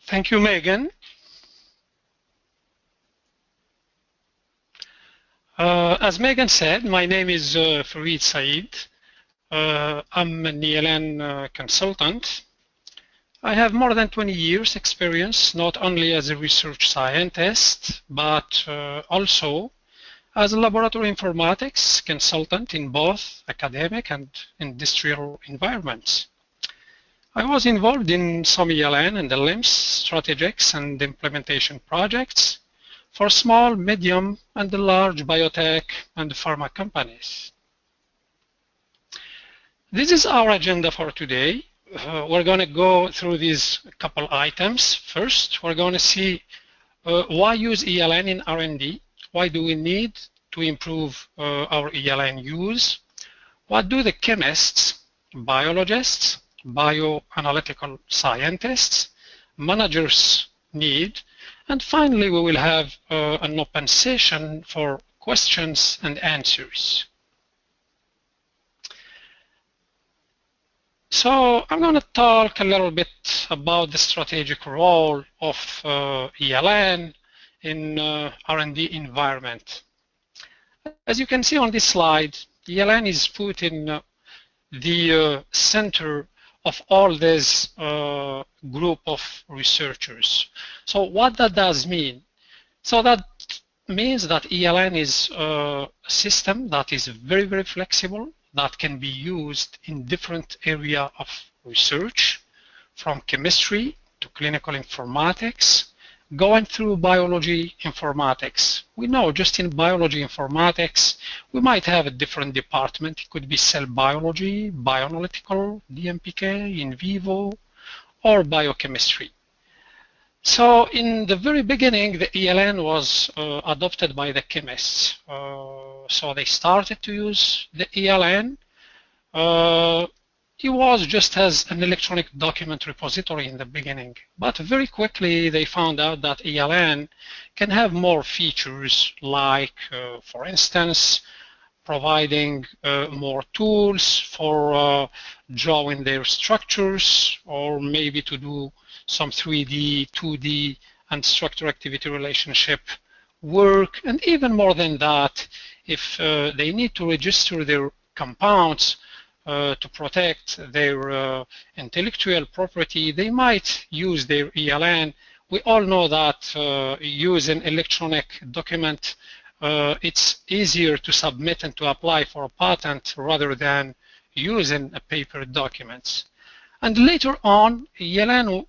Thank you, Megan. As Megan said, my name is Fareed Saeed. I'm an ELN consultant. I have more than 20 years experience, not only as a research scientist, but also as a laboratory informatics consultant in both academic and industrial environments. I was involved in some ELN and LIMS strategics and implementation projects for small, medium, and large biotech and pharma companies. This is our agenda for today. We're going to go through these couple items. First, we're going to see why use ELN in R&D? Why do we need to improve our ELN use? What do the chemists, biologists, bioanalytical scientists, managers need? And finally, we will have an open session for questions and answers. So I'm going to talk a little bit about the strategic role of ELN in R&D environment. As you can see on this slide, ELN is put in the center of all this group of researchers. So what that does mean? So that means that ELN is a system that is very, very flexible, that can be used in different areas of research, from chemistry to clinical informatics, going through biology informatics. We know just in biology informatics, we might have a different department. It could be cell biology, bioanalytical, DMPK, in vivo, or biochemistry. So in the very beginning, the ELN was adopted by the chemists. So they started to use the ELN. It was just as an electronic document repository in the beginning, but very quickly they found out that ELN can have more features, like, for instance, providing more tools for drawing their structures, or maybe to do some 3D, 2D, and structure-activity relationship work, and even more than that, if they need to register their compounds to protect their intellectual property, they might use their ELN. We all know that using electronic document, it's easier to submit and to apply for a patent rather than using a paper documents. And later on, ELN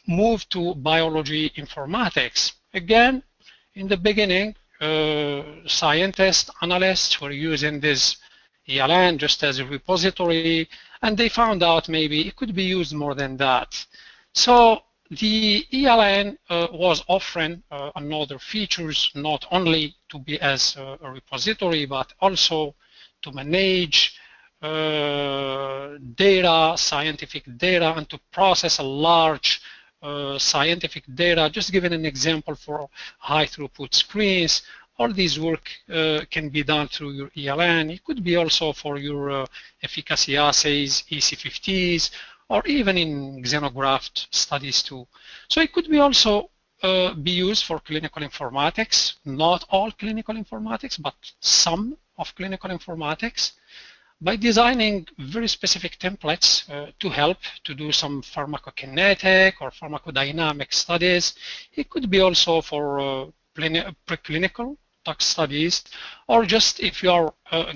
moved to biology informatics. Again, in the beginning, scientists, analysts were using this ELN just as a repository, and they found out maybe it could be used more than that. So the ELN was offering another features, not only to be as a repository, but also to manage data, scientific data, and to process a large scientific data. Just giving an example for high throughput screens, all these work can be done through your ELN. It could be also for your efficacy assays, EC50s, or even in xenograft studies too. So it could be also be used for clinical informatics, not all clinical informatics, but some of clinical informatics, by designing very specific templates to help to do some pharmacokinetic or pharmacodynamic studies. It could be also for preclinical tox studies, or just if you are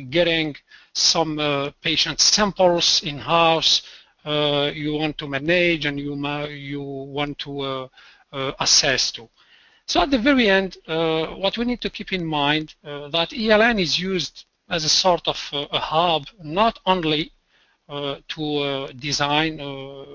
getting some patient samples in-house, you want to manage and you want to assess to. So at the very end, what we need to keep in mind that ELN is used as a sort of a hub, not only to design,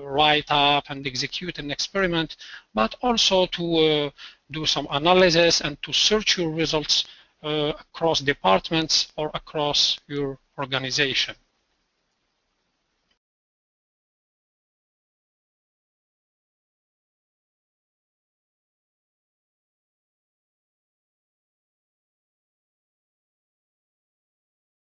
write up, and execute an experiment, but also to do some analysis and to search your results across departments or across your organization.